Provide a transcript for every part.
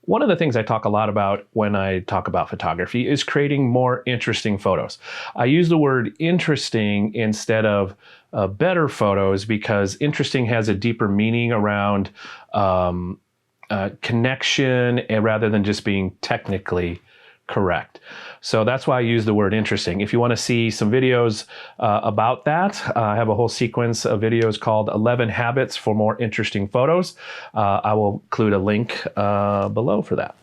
One of the things I talk a lot about when I talk about photography is creating more interesting photos. I use the word interesting instead of better photos because interesting has a deeper meaning around connection rather than just being technically correct. So that's why I use the word interesting. If you want to see some videos about that, I have a whole sequence of videos called 11 Habits for More Interesting Photos. I will include a link below for that.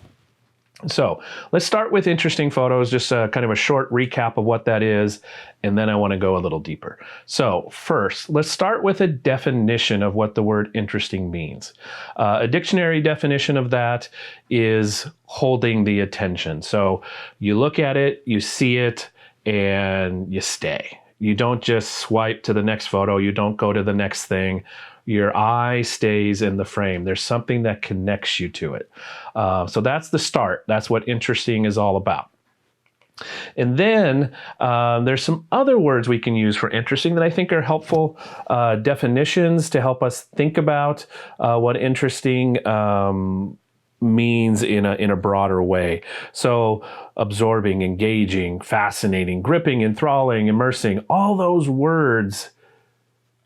So let's start with interesting photos, just kind of a short recap of what that is, and then I want to go a little deeper. So first, let's start with a definition of what the word interesting means. A dictionary definition of that is holding the attention. So you look at it, you see it, and you stay. You don't just swipe to the next photo, you don't go to the next thing. Your eye stays in the frame. There's something that connects you to it. So that's the start. That's what interesting is all about. And then there's some other words we can use for interesting that I think are helpful definitions to help us think about what interesting means in a broader way. So absorbing, engaging, fascinating, gripping, enthralling, immersing, all those words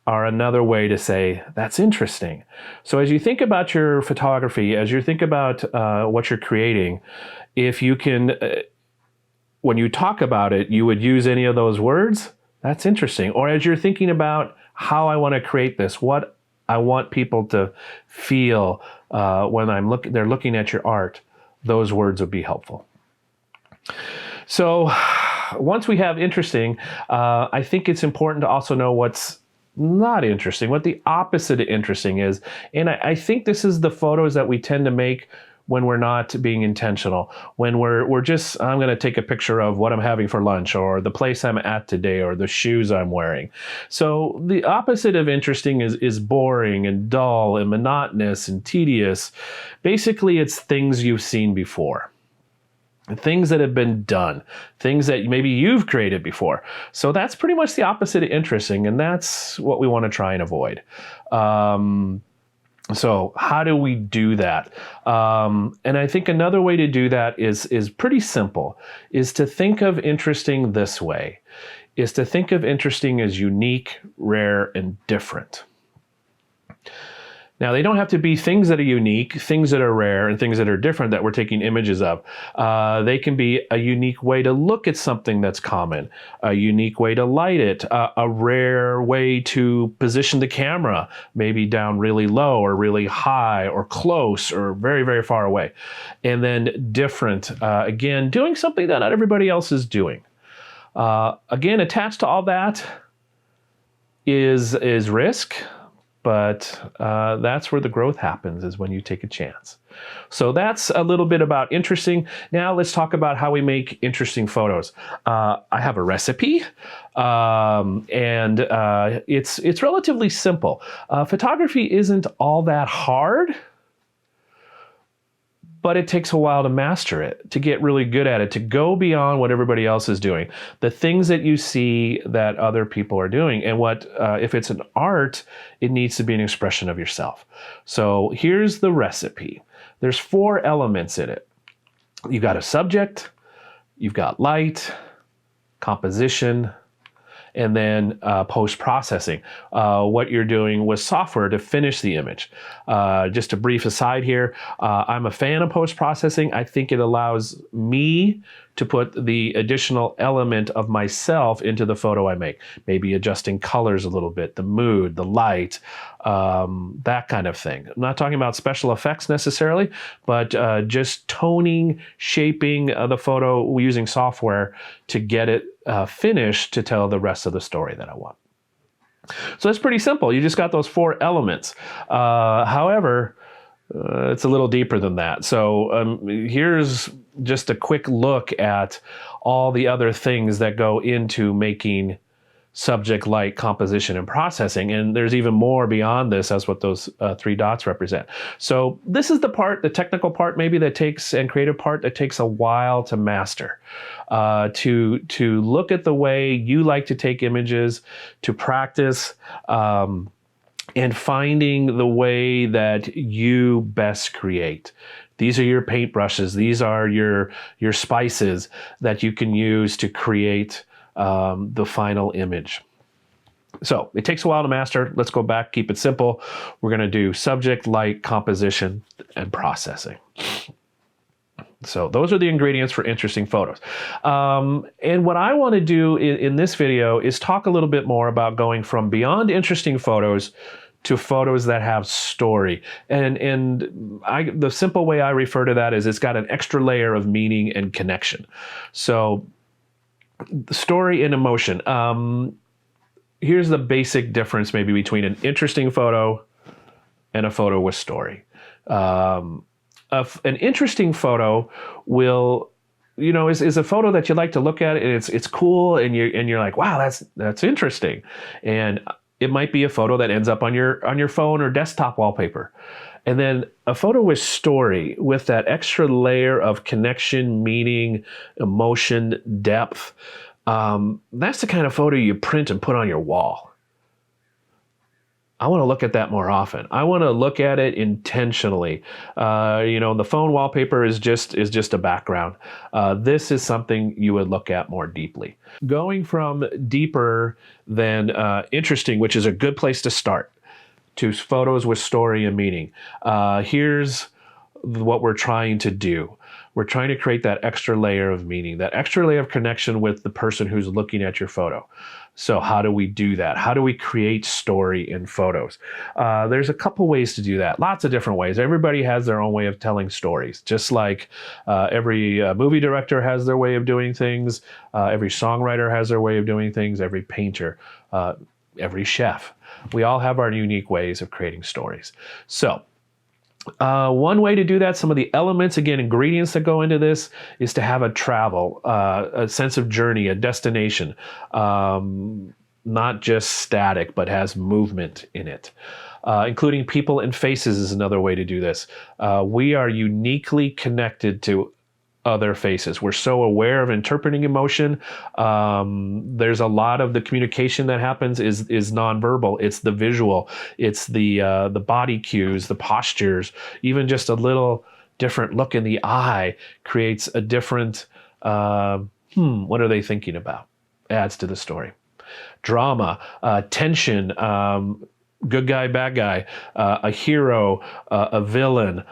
are another way to say that's interesting. So as you think about your photography, as you think about what you're creating, if you can, when you talk about it, you would use any of those words, that's interesting. Or as you're thinking about how I want to create this, what I want people to feel when they're looking at your art, those words would be helpful. So once we have interesting, I think it's important to also know what's not interesting, what the opposite of interesting is. And I think this is the photos that we tend to make when we're not being intentional, when we're just, I'm going to take a picture of what I'm having for lunch or the place I'm at today or the shoes I'm wearing. So the opposite of interesting is boring and dull and monotonous and tedious. Basically, it's things you've seen before. Things that have been done, things that maybe you've created before. So that's pretty much the opposite of interesting, and that's what we want to try and avoid. So how do we do that? And I think another way to do that is pretty simple, is to think of interesting this way, is to think of interesting as unique, rare, and different. Now, they don't have to be things that are unique, things that are rare, and things that are different that we're taking images of. They can be a unique way to look at something that's common, a unique way to light it, a rare way to position the camera, maybe down really low or really high or close or very, very far away. And then different, again, doing something that not everybody else is doing. Again, attached to all that is risk. But that's where the growth happens, is when you take a chance. So that's a little bit about interesting. Now let's talk about how we make interesting photos. I have a recipe, and it's relatively simple. Photography isn't all that hard, but it takes a while to master it, to get really good at it, to go beyond what everybody else is doing. The things that you see that other people are doing, and if it's an art, it needs to be an expression of yourself. So here's the recipe. There's 4 elements in it. You've got a subject, you've got light, composition, and then post-processing, what you're doing with software to finish the image. Just a brief aside here, I'm a fan of post-processing. I think it allows me to put the additional element of myself into the photo I make. Maybe adjusting colors a little bit, the mood, the light, that kind of thing. I'm not talking about special effects necessarily, but just toning, shaping the photo using software to get it finished to tell the rest of the story that I want. So it's pretty simple. You just got those 4 elements. However, it's a little deeper than that. So here's just a quick look at all the other things that go into making subject, light, composition, and processing. And there's even more beyond this. That's what those 3 dots represent. So this is the part, the technical part maybe that takes, and creative part that takes a while to master. To look at the way you like to take images, to practice, and finding the way that you best create, These are your paintbrushes. These are your spices that you can use to create the final image. So it takes a while to master. Let's go back, keep it simple. We're going to do subject, light, composition, and processing. So those are the ingredients for interesting photos. And what I want to do in this video is talk a little bit more about going from beyond interesting photos to photos that have story. And the simple way I refer to that is it's got an extra layer of meaning and connection. So story and emotion. Here's the basic difference maybe between an interesting photo and a photo with story. An interesting photo will, is a photo that you like to look at, and it's cool, and you're like, wow, that's interesting, and it might be a photo that ends up on your phone or desktop wallpaper. And then a photo with story, with that extra layer of connection, meaning, emotion, depth, that's the kind of photo you print and put on your wall. I want to look at that more often. I want to look at it intentionally. The phone wallpaper is just a background. This is something you would look at more deeply. Going from deeper than interesting, which is a good place to start, to photos with story and meaning. Here's what we're trying to do. We're trying to create that extra layer of meaning, that extra layer of connection with the person who's looking at your photo. So how do we do that? How do we create story in photos? There's a couple ways to do that. Lots of different ways. Everybody has their own way of telling stories. Just like every movie director has their way of doing things. Every songwriter has their way of doing things. Every painter, every chef. We all have our unique ways of creating stories. So one way to do that, some of the elements, again, ingredients that go into this, is to have a travel, a sense of journey, a destination, not just static, but has movement in it. Including people and faces is another way to do this. We are uniquely connected to other faces. We're so aware of interpreting emotion. There's a lot of the communication that happens is nonverbal. It's the visual. It's the body cues, the postures. Even just a little different look in the eye creates a different, what are they thinking about? Adds to the story. Drama, tension, good guy, bad guy, a hero, a villain,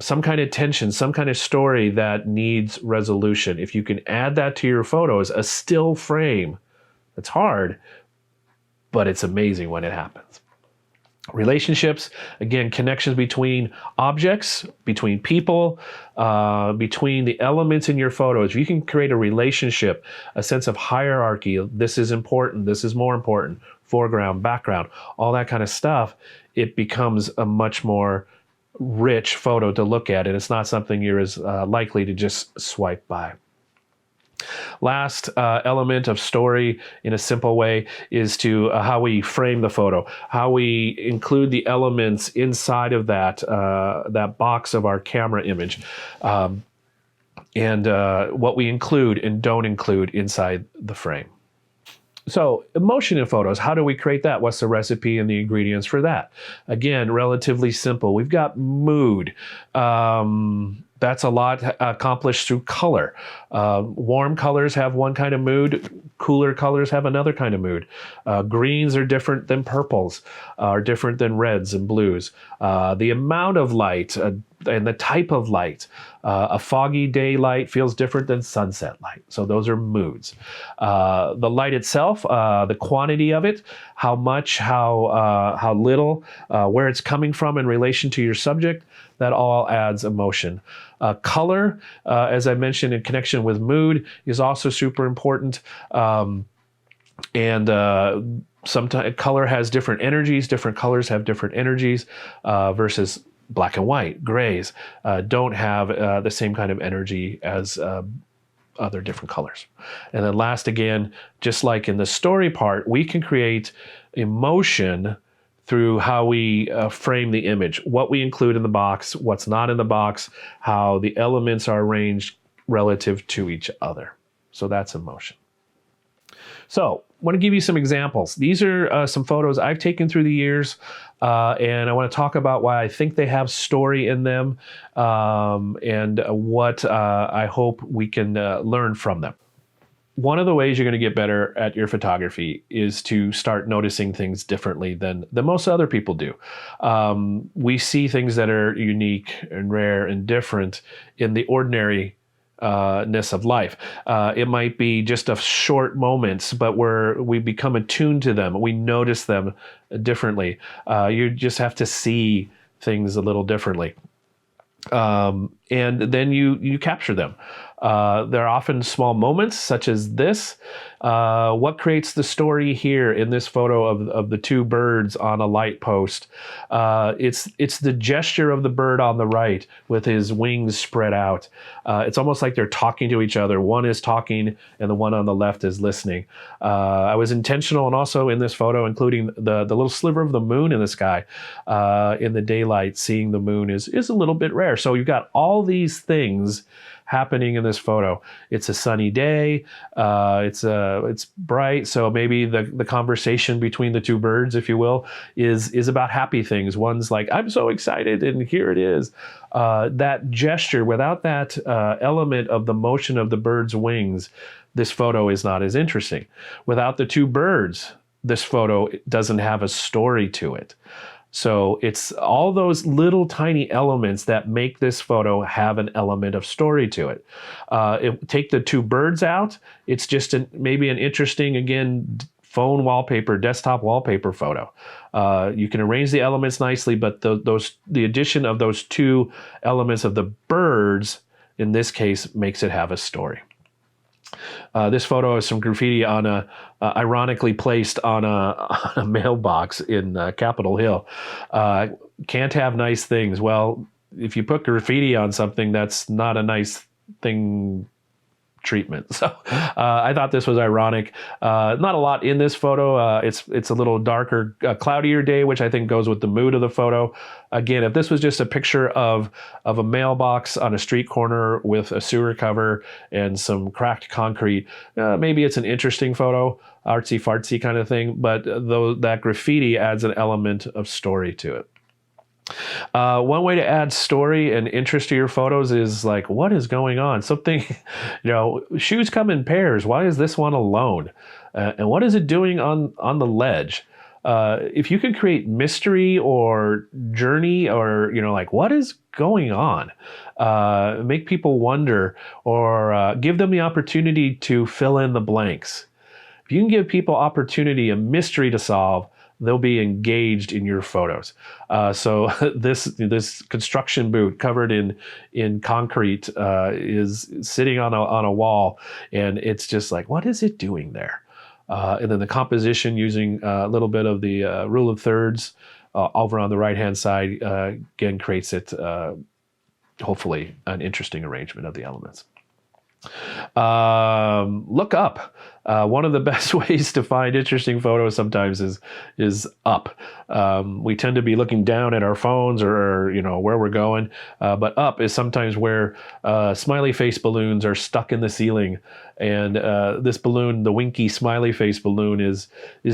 some kind of tension, some kind of story that needs resolution. If you can add that to your photos, a still frame, it's hard, but it's amazing when it happens. Relationships, again, connections between objects, between people, between the elements in your photos. If you can create a relationship, a sense of hierarchy, this is important, this is more important, foreground, background, all that kind of stuff, it becomes a much more rich photo to look at, and it's not something you're as likely to just swipe by. Last element of story in a simple way is to how we frame the photo, how we include the elements inside of that box of our camera image, and what we include and don't include inside the frame. So emotion in photos, how do we create that? What's the recipe and the ingredients for that? Again, relatively simple. We've got mood. That's a lot accomplished through color. Warm colors have one kind of mood. Cooler colors have another kind of mood. Greens are different than purples, are different than reds and blues. The amount of light and the type of light. A foggy daylight feels different than sunset light. So those are moods. The light itself, the quantity of it, how much, how little, where it's coming from in relation to your subject, that all adds emotion. Color, as I mentioned in connection with mood, is also super important. Sometimes color has different energies. Different colors have different energies versus black and white, grays, don't have the same kind of energy as other different colors. And then last, again, just like in the story part, we can create emotion through how we frame the image, what we include in the box, what's not in the box, how the elements are arranged relative to each other. So that's emotion. So I want to give you some examples. These are some photos I've taken through the years, and I want to talk about why I think they have story in them, and what I hope we can learn from them. One of the ways you're going to get better at your photography is to start noticing things differently than most other people do. We see things that are unique and rare and different in the ordinary ness of life. It might be just a short moments, but we become attuned to them. We notice them differently. You just have to see things a little differently. And then you capture them. There are often small moments such as this. What creates the story here in this photo of the two birds on a light post? It's the gesture of the bird on the right with his wings spread out. It's almost like they're talking to each other. One is talking and the one on the left is listening. I was intentional, and also in this photo including the little sliver of the moon in the sky. In the daylight, seeing the moon is a little bit rare. So you've got all these things happening in this photo. It's a sunny day. It's bright. So maybe the conversation between the two birds, if you will, is about happy things. One's like, I'm so excited, and here it is. That gesture, without that element of the motion of the bird's wings, this photo is not as interesting. Without the two birds, this photo doesn't have a story to it. So it's all those little tiny elements that make this photo have an element of story to it. Take the two birds out, it's just maybe an interesting, again, phone wallpaper, desktop wallpaper photo. You can arrange the elements nicely, but the addition of those two elements of the birds, in this case, makes it have a story. This photo is some graffiti on ironically placed on a mailbox in Capitol Hill. Can't have nice things. Well, if you put graffiti on something, that's not a nice thing treatment. So I thought this was ironic. Not a lot in this photo. It's a little darker, cloudier day, which I think goes with the mood of the photo. Again, if this was just a picture of a mailbox on a street corner with a sewer cover and some cracked concrete, maybe it's an interesting photo, artsy fartsy kind of thing. But though that graffiti adds an element of story to it. One way to add story and interest to your photos is like, what is going on? Something, shoes come in pairs. Why is this one alone? And what is it doing on the ledge? If you can create mystery or journey or, like, what is going on? Make people wonder, or give them the opportunity to fill in the blanks. If you can give people opportunity, a mystery to solve, they'll be engaged in your photos. So this construction boot covered in concrete is sitting on a wall, and it's just like, what is it doing there? And then the composition using a little bit of the rule of thirds over on the right-hand side, again, creates it, hopefully, an interesting arrangement of the elements. Look up. One of the best ways to find interesting photos sometimes is up. We tend to be looking down at our phones or where we're going, but up is sometimes where smiley face balloons are stuck in the ceiling, and this balloon, the winky smiley face balloon, is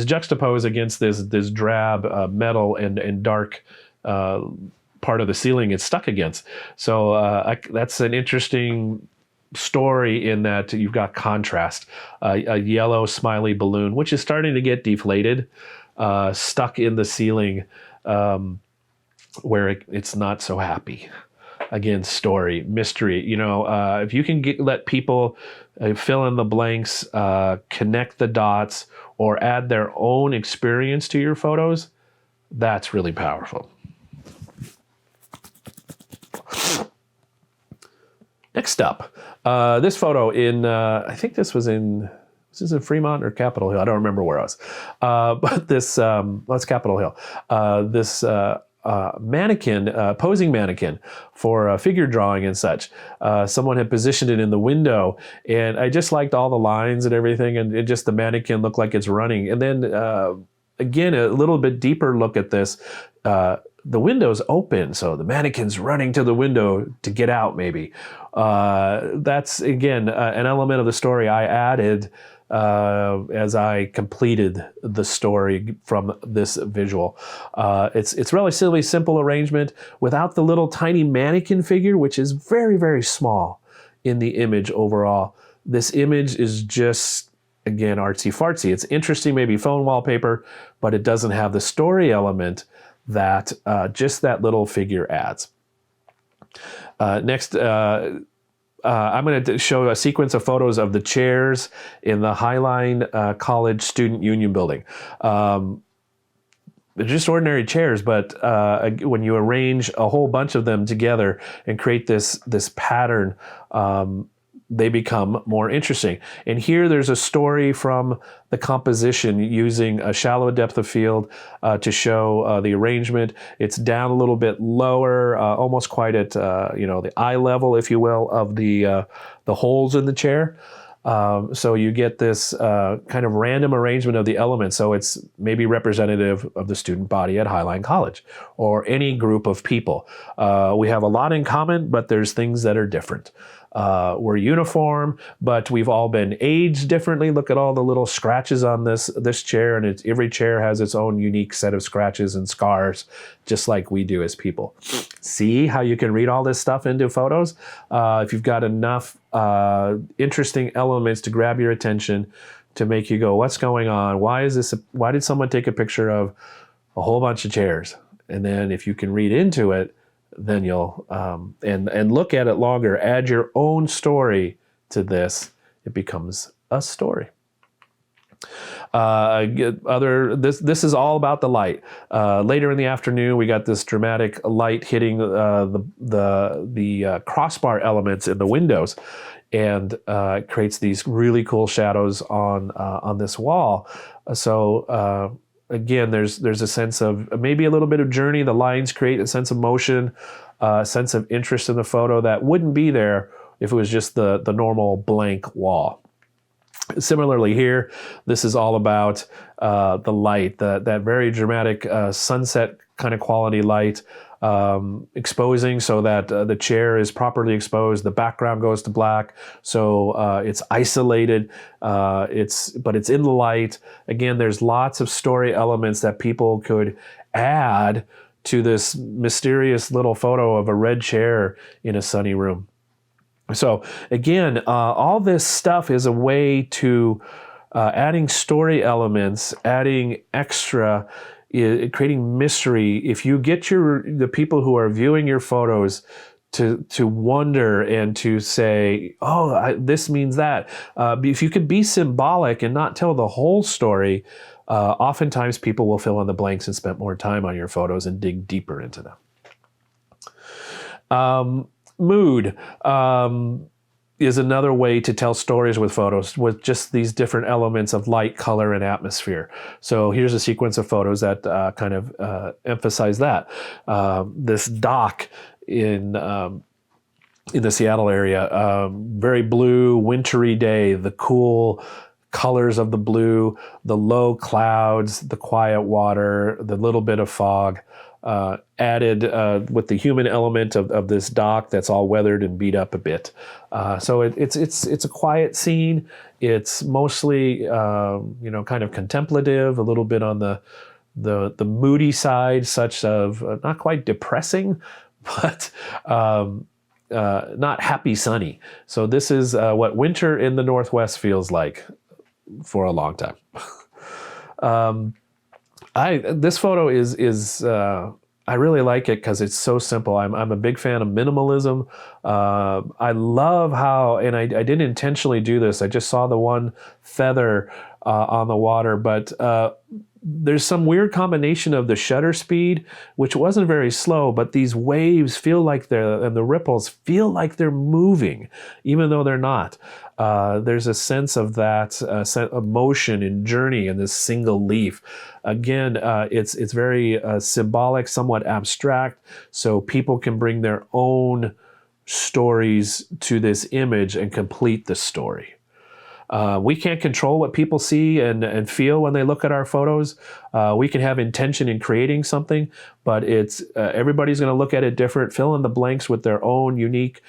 juxtaposed against this drab metal and dark part of the ceiling it's stuck against. So that's an interesting story in that you've got contrast. A yellow smiley balloon, which is starting to get deflated, stuck in the ceiling, where it's not so happy. Again, story, mystery. If you can let people fill in the blanks, connect the dots, or add their own experience to your photos, that's really powerful. Next up, this photo I think this was in Fremont or Capitol Hill? I don't remember where I was. But this, it's Capitol Hill. This mannequin, posing mannequin for figure drawing and such. Someone had positioned it in the window, and I just liked all the lines and everything, and the mannequin looked like it's running. And then, again, a little bit deeper look at this. The window's open, so the mannequin's running to the window to get out, maybe. That's, again, an element of the story I added as I completed the story from this visual. It's relatively simple arrangement without the little tiny mannequin figure, which is very, very small in the image overall. This image is just, again, artsy fartsy. It's interesting, maybe phone wallpaper, but it doesn't have the story element that just that little figure adds. Next, I'm going to show a sequence of photos of the chairs in the Highline College Student Union building. They're just ordinary chairs, but when you arrange a whole bunch of them together and create this pattern, they become more interesting. And here there's a story from the composition using a shallow depth of field to show the arrangement. It's down a little bit lower, almost quite at the eye level, if you will, of the holes in the chair. So you get this kind of random arrangement of the elements. So it's maybe representative of the student body at Highline College or any group of people. We have a lot in common, but there's things that are different. We're uniform, but we've all been aged differently. Look at all the little scratches on this chair, and every chair has its own unique set of scratches and scars, just like we do as people. See how you can read all this stuff into photos? If you've got enough interesting elements to grab your attention, to make you go, what's going on? Why did someone take a picture of a whole bunch of chairs? And then if you can read into it, then you'll and look at it longer, add your own story to this, it becomes a story. This is all about the light. Later in the afternoon, we got this dramatic light hitting the crossbar elements in the windows, and it creates these really cool shadows on this wall. So again, there's a sense of maybe a little bit of journey. The lines create a sense of motion, a sense of interest in the photo that wouldn't be there if it was just the normal blank wall. Similarly here, this is all about the light, that very dramatic sunset kind of quality light, exposing so that the chair is properly exposed, the background goes to black, so it's isolated, but it's in the light. Again, there's lots of story elements that people could add to this mysterious little photo of a red chair in a sunny room. So again, all this stuff is a way to adding story elements, adding extra, creating mystery. If you get the people who are viewing your photos to wonder and to say, oh, this means that. If you could be symbolic and not tell the whole story, oftentimes people will fill in the blanks and spend more time on your photos and dig deeper into them. Mood is another way to tell stories with photos, with just these different elements of light, color, and atmosphere. So here's a sequence of photos that kind of emphasize that. This dock in the Seattle area, very blue, wintry day, the cool colors of the blue, the low clouds, the quiet water, the little bit of fog. Added with the human element of this dock that's all weathered and beat up a bit. So it's a quiet scene. It's mostly kind of contemplative, a little bit on the moody side, such of not quite depressing, but not happy sunny. So this is what winter in the Northwest feels like for a long time. This photo is I really like it because it's so simple. I'm a big fan of minimalism. I love how, and I didn't intentionally do this. I just saw the one feather on the water, but there's some weird combination of the shutter speed, which wasn't very slow, but these waves feel like and the ripples feel like they're moving, even though they're not. There's a sense of that sense of motion and journey in this single leaf. Again, it's very symbolic, somewhat abstract, so people can bring their own stories to this image and complete the story. We can't control what people see and feel when they look at our photos. We can have intention in creating something, but it's everybody's going to look at it different, fill in the blanks with their own unique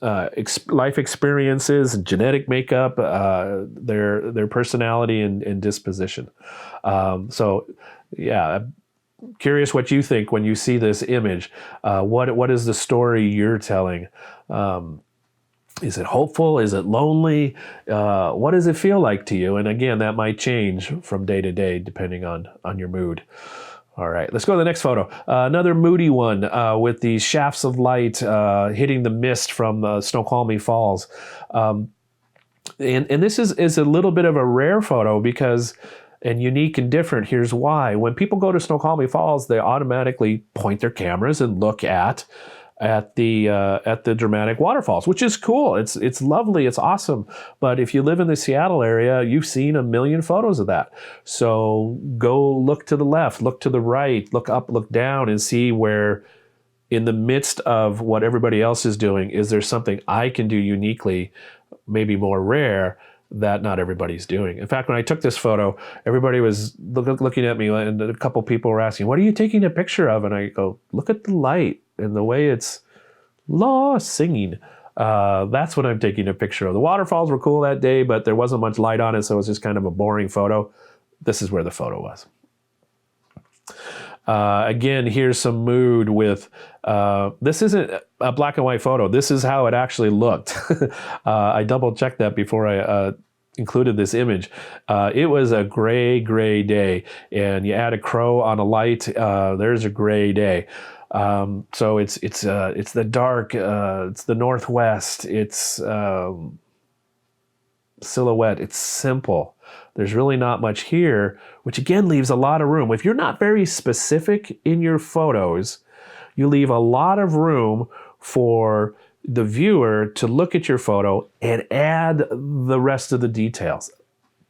life experiences, genetic makeup, their personality and disposition. So, yeah, I'm curious what you think when you see this image. What is the story you're telling? Is it hopeful? Is it lonely? What does it feel like to you? And again, that might change from day to day depending on your mood. All right, let's go to the next photo. Another moody one with these shafts of light hitting the mist from Snoqualmie Falls. And this is a little bit of a rare photo because, and unique and different. Here's why. When people go to Snoqualmie Falls, they automatically point their cameras and look at the dramatic waterfalls, which is cool. It's lovely. It's awesome. But if you live in the Seattle area, you've seen a million photos of that. So go look to the left, look to the right, look up, look down, and see where, in the midst of what everybody else is doing, is there something I can do uniquely, maybe more rare, that not everybody's doing. In fact, when I took this photo, everybody was looking at me, and a couple people were asking, "What are you taking a picture of?" And I go, "Look at the light and the way it's singing." That's what I'm taking a picture of. The waterfalls were cool that day, but there wasn't much light on it, so it was just kind of a boring photo. This is where the photo was. Again, here's some mood with, this isn't a black and white photo. This is how it actually looked. I double checked that before I included this image. It was a gray day, and you add a crow on a light, there's a gray day. So it's the dark, it's the Northwest, it's silhouette, it's simple. There's really not much here, which again leaves a lot of room. If you're not very specific in your photos, you leave a lot of room for the viewer to look at your photo and add the rest of the details.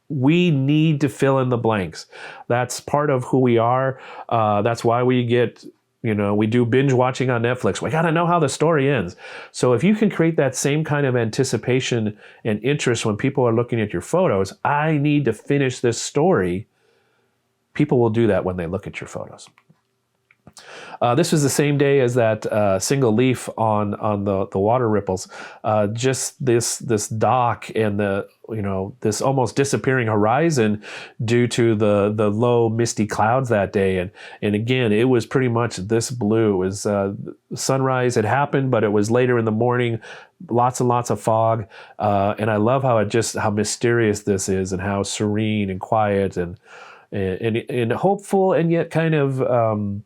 We need to fill in the blanks. That's part of who we are. That's why we get, we do binge watching on Netflix. We got to know how the story ends. So if you can create that same kind of anticipation and interest when people are looking at your photos, I need to finish this story. People will do that when they look at your photos. This was the same day as that single leaf on the water ripples. Just this dock and this almost disappearing horizon due to the low misty clouds that day. And again, it was pretty much this blue. It was sunrise had happened, but it was later in the morning. Lots and lots of fog. And I love how mysterious this is, and how serene and quiet and hopeful, and yet kind of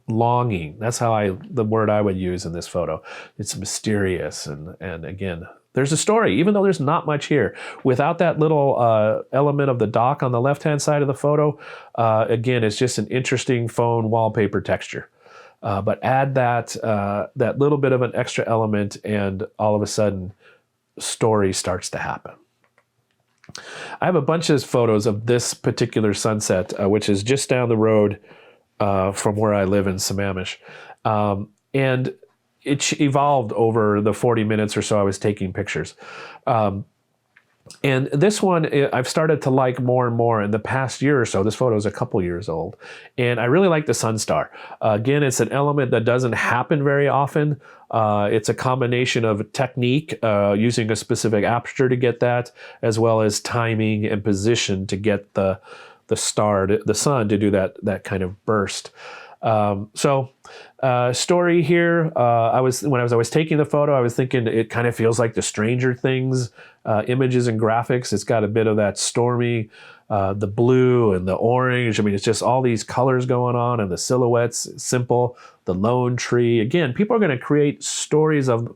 longing. That's the word I would use in this photo. It's mysterious, and again, there's a story, even though there's not much here. Without that little element of the dock on the left-hand side of the photo, again, it's just an interesting phone wallpaper texture. But add that little bit of an extra element, and all of a sudden, story starts to happen. I have a bunch of photos of this particular sunset, which is just down the road from where I live in Sammamish. And it evolved over the 40 minutes or so I was taking pictures. And this one, I've started to like more and more in the past year or so. This photo is a couple years old. And I really like the sunstar. Again, it's an element that doesn't happen very often. It's a combination of technique, using a specific aperture to get that, as well as timing and position to get the sun to do that kind of burst. Story here. When I was taking the photo, I was thinking it kind of feels like the Stranger Things images and graphics. It's got a bit of that stormy, the blue and the orange. I mean, it's just all these colors going on, and the silhouettes simple. The lone tree. Again, people are going to create stories of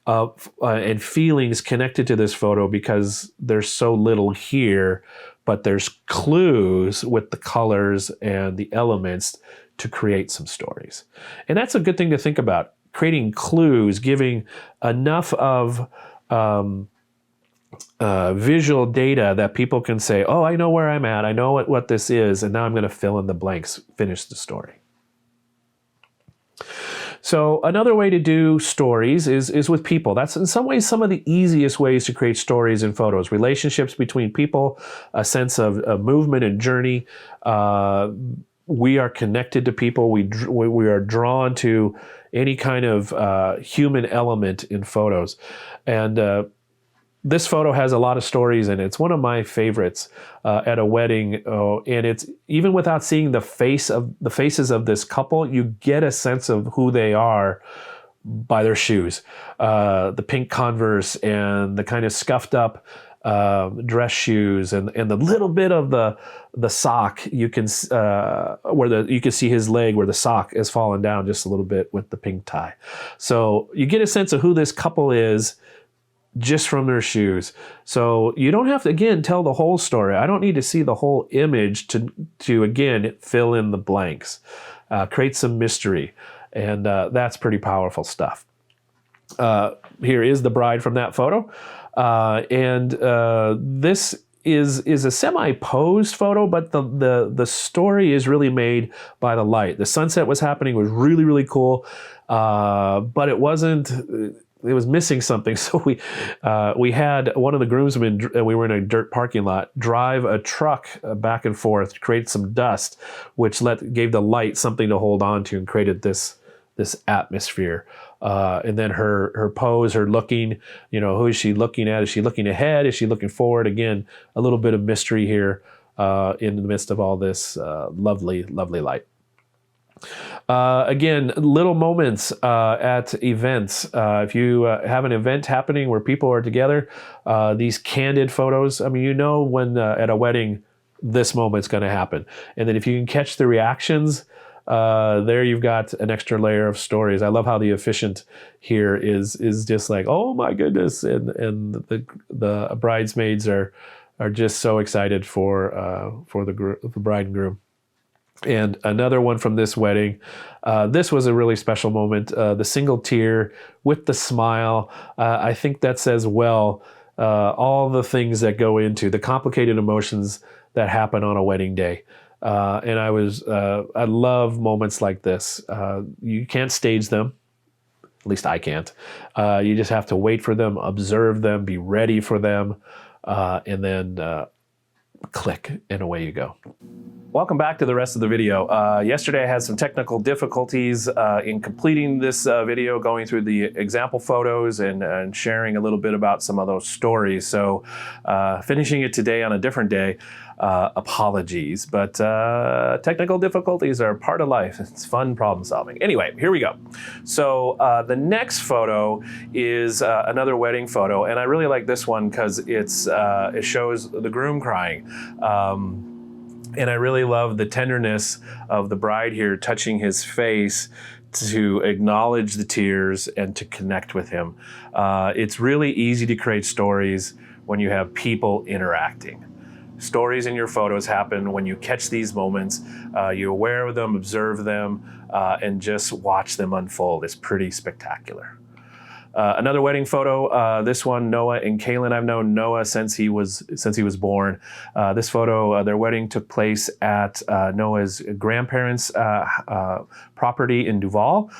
and feelings connected to this photo because there's so little here, but there's clues with the colors and the elements to create some stories. And that's a good thing to think about, creating clues, giving enough of visual data that people can say, oh, I know where I'm at, I know what this is, and now I'm going to fill in the blanks, finish the story. So another way to do stories is with people. That's in some ways some of the easiest ways to create stories in photos. Relationships between people, a sense of movement and journey, we are connected to people. We are drawn to any kind of human element in photos. And this photo has a lot of stories in it. It's one of my favorites at a wedding. And it's even without seeing the faces of this couple, you get a sense of who they are by their shoes. The pink Converse and the kind of scuffed up dress shoes and the little bit of the sock you can you can see his leg where the sock has fallen down just a little bit with the pink tie. So you get a sense of who this couple is just from their shoes. So you don't have to, again, tell the whole story. I don't need to see the whole image to again, fill in the blanks, create some mystery. And that's pretty powerful stuff. Here is the bride from that photo. This is a semi-posed photo, but the story is really made by the light. The sunset was happening, was really, really cool, but it was missing something. So we had one of the groomsmen, we were in a dirt parking lot, drive a truck back and forth to create some dust, which gave the light something to hold on to and created this atmosphere. And then her pose, her looking, who is she looking at? Is she looking ahead? Is she looking forward? Again, a little bit of mystery here in the midst of all this lovely, lovely light. Again, little moments at events. If you have an event happening where people are together, these candid photos, I mean, when at a wedding, this moment's going to happen. And then if you can catch the reactions, there you've got an extra layer of stories. I love how the officiant here is just like, oh my goodness, and the bridesmaids are just so excited for the bride and groom. And another one from this wedding. This was a really special moment. The single tear with the smile. I think that says well all the things that go into the complicated emotions that happen on a wedding day. And I love moments like this. You can't stage them. At least I can't. You just have to wait for them, observe them, be ready for them, and then click, and away you go. Welcome back to the rest of the video. Yesterday I had some technical difficulties in completing this video, going through the example photos and sharing a little bit about some of those stories. So finishing it today on a different day. Apologies, but technical difficulties are part of life. It's fun problem solving. Anyway, here we go. So the next photo is another wedding photo, and I really like this one because it shows the groom crying. And I really love the tenderness of the bride here touching his face to acknowledge the tears and to connect with him. It's really easy to create stories when you have people interacting. Stories in your photos happen when you catch these moments, you're aware of them, observe them, and just watch them unfold. It's pretty spectacular. Another wedding photo, this one, Noah and Kaylin. I've known Noah since he was born. This photo, their wedding took place at Noah's grandparents' property in Duval,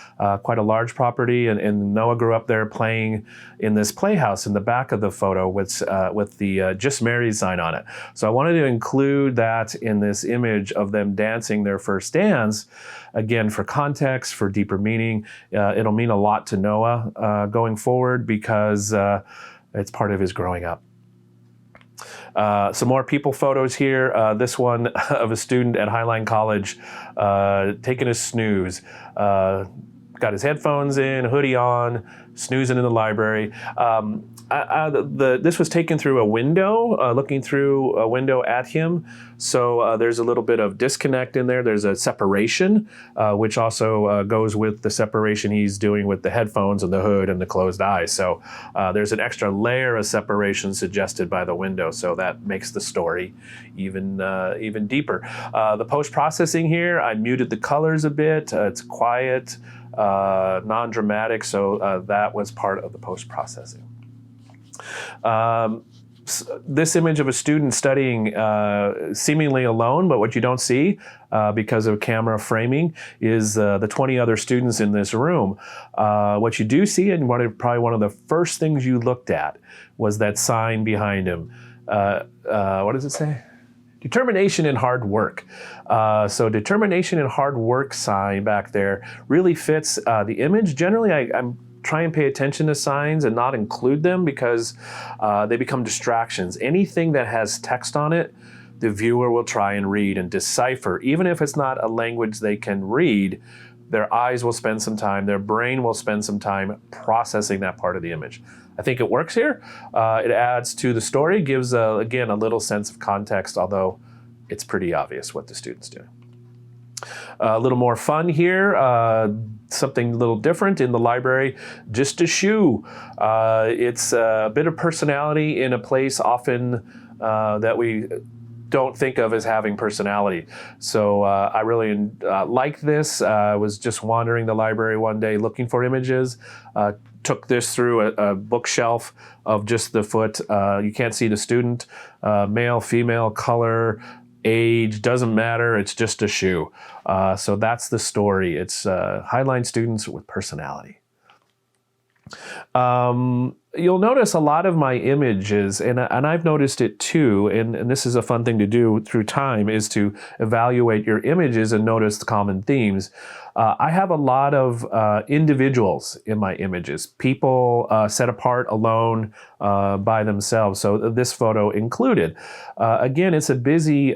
quite a large property, and Noah grew up there playing in this playhouse in the back of the photo with the Just Married sign on it. So I wanted to include that in this image of them dancing their first dance, again, for context, for deeper meaning. It'll mean a lot to Noah going forward because it's part of his growing up. Some more people photos here. This one of a student at Highline College taking a snooze. Got his headphones in, hoodie on, snoozing in the library. This was taken through a window, looking through a window at him. So there's a little bit of disconnect in there. There's a separation, which also goes with the separation he's doing with the headphones and the hood and the closed eyes. So there's an extra layer of separation suggested by the window. So that makes the story even deeper. The post-processing here, I muted the colors a bit. It's quiet, non-dramatic. So that was part of the post-processing. This image of a student studying seemingly alone, but what you don't see because of camera framing is the 20 other students in this room. What you do see, and probably one of the first things you looked at, was that sign behind him. What does it say? Do Determination and hard work. So determination and hard work sign back there really fits the image. Generally, I'm try and pay attention to signs and not include them because they become distractions. Anything that has text on it, the viewer will try and read and decipher. Even if it's not a language they can read, their eyes will spend some time, their brain will spend some time processing that part of the image. I think it works here. It adds to the story, gives, again, a little sense of context, although it's pretty obvious what the student's doing. A little more fun here, something a little different in the library, just a shoe. It's a bit of personality in a place often that we don't think of as having personality. So I really like this. I was just wandering the library one day looking for images, took this through a bookshelf of just the foot. You can't see the student, male, female, color, age, doesn't matter, it's just a shoe. So that's the story. It's Highline students with personality. You'll notice a lot of my images, and I've noticed it too, and this is a fun thing to do through time, is to evaluate your images and notice the common themes. I have a lot of individuals in my images, people set apart alone by themselves, so this photo included. Again, it's a busy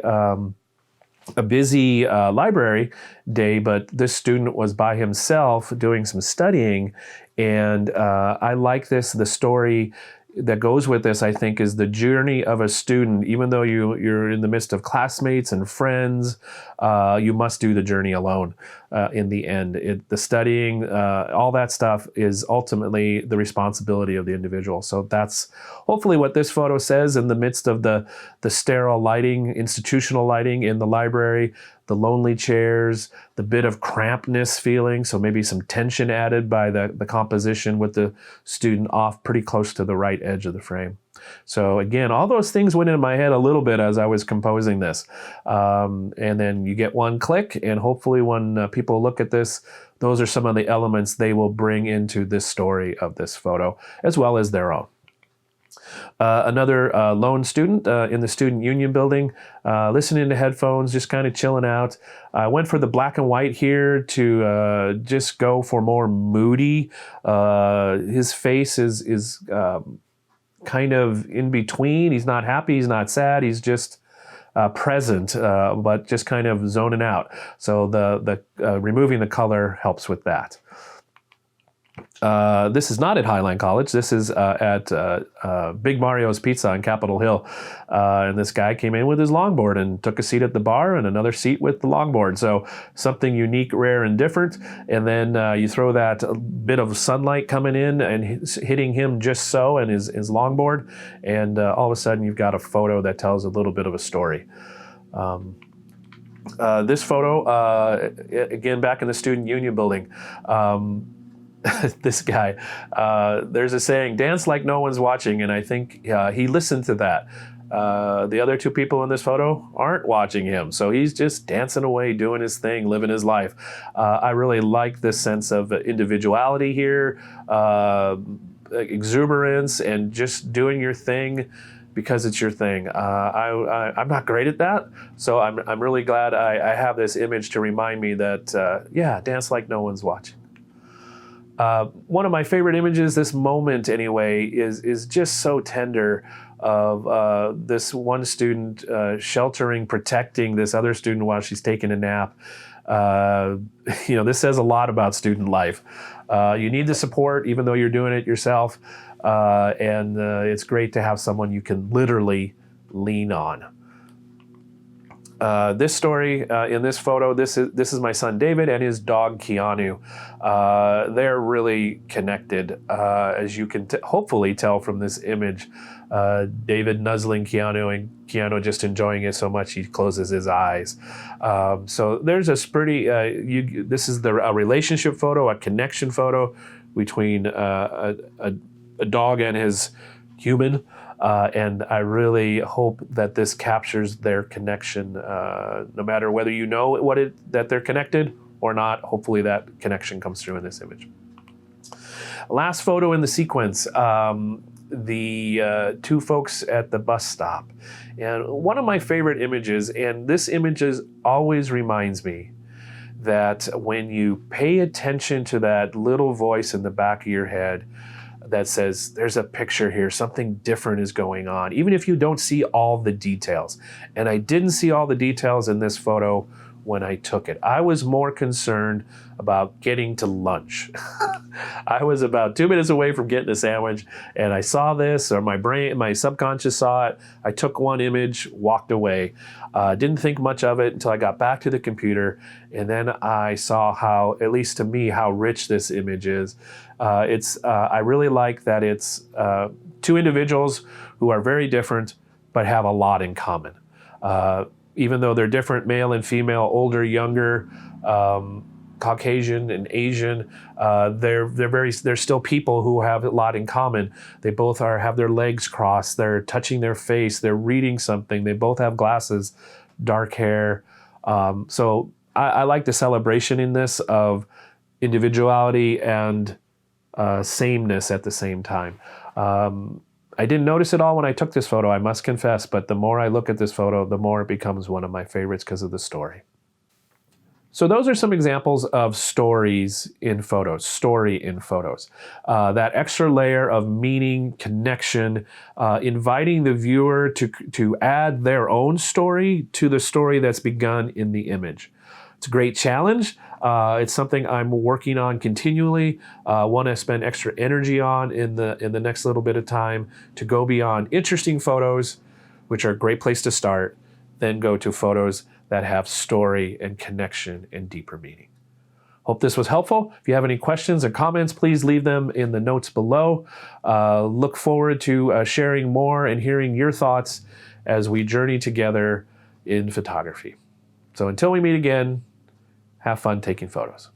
library day, but this student was by himself doing some studying, and I like this. The story that goes with this, I think, is the journey of a student. Even though you're in the midst of classmates and friends, you must do the journey alone in the end. The studying, all that stuff is ultimately the responsibility of the individual. So that's hopefully what this photo says in the midst of the sterile lighting, institutional lighting in the library, the lonely chairs, the bit of crampedness feeling, so maybe some tension added by the composition with the student off pretty close to the right edge of the frame. So again, all those things went in my head a little bit as I was composing this. And then you get one click, and hopefully when people look at this, those are some of the elements they will bring into this story of this photo, as well as their own. Another lone student in the student union building, listening to headphones, just kind of chilling out. I went for the black and white here to just go for more moody. His face is kind of in between. He's not happy, he's not sad, he's just present, but just kind of zoning out. So the removing the color helps with that. This is not at Highline College. This is at Big Mario's Pizza on Capitol Hill. And this guy came in with his longboard and took a seat at the bar and another seat with the longboard. So something unique, rare, and different. And then you throw that bit of sunlight coming in and hitting him just so and his longboard. And all of a sudden you've got a photo that tells a little bit of a story. This photo, again, back in the student union building. This guy, there's a saying, dance like no one's watching, and I think he listened to that. The other two people in this photo aren't watching him, so he's just dancing away, doing his thing, living his life. I really like this sense of individuality here, exuberance, and just doing your thing because it's your thing. I'm not great at that, so I'm really glad I have this image to remind me that, yeah, dance like no one's watching. One of my favorite images, this moment anyway, is just so tender of this one student sheltering, protecting this other student while she's taking a nap. You know, this says a lot about student life. You need the support even though you're doing it yourself, and it's great to have someone you can literally lean on. This story in this photo, this is my son David and his dog Keanu. They're really connected, as you can hopefully tell from this image. David nuzzling Keanu, and Keanu just enjoying it so much he closes his eyes. So there's a pretty. This is a relationship photo, a connection photo between a dog and his human. And I really hope that this captures their connection, no matter whether you know that they're connected or not. Hopefully that connection comes through in this image. Last photo in the sequence. the two folks at the bus stop. And one of my favorite images, and this image always reminds me that when you pay attention to that little voice in the back of your head that says, there's a picture here, something different is going on, even if you don't see all the details. And I didn't see all the details in this photo when I took it. I was more concerned about getting to lunch. I was about 2 minutes away from getting a sandwich, and I saw this, or my subconscious saw it. I took one image, walked away. Didn't think much of it until I got back to the computer, and then I saw how, at least to me, how rich this image is. I really like that it's two individuals who are very different, but have a lot in common. Even though they're different, male and female, older, younger, Caucasian and Asian, they're still people who have a lot in common. They both have their legs crossed, they're touching their face, they're reading something, they both have glasses, dark hair. So I like the celebration in this of individuality and sameness at the same time. I didn't notice it all when I took this photo, I must confess, but the more I look at this photo, the more it becomes one of my favorites because of the story. So those are some examples of stories in photos, story in photos. That extra layer of meaning, connection, inviting the viewer to add their own story to the story that's begun in the image. It's a great challenge. It's something I'm working on continually. Want to spend extra energy on in the next little bit of time to go beyond interesting photos, which are a great place to start, then go to photos that have story and connection and deeper meaning. Hope this was helpful. If you have any questions or comments, please leave them in the notes below. Look forward to sharing more and hearing your thoughts as we journey together in photography. So until we meet again, have fun taking photos.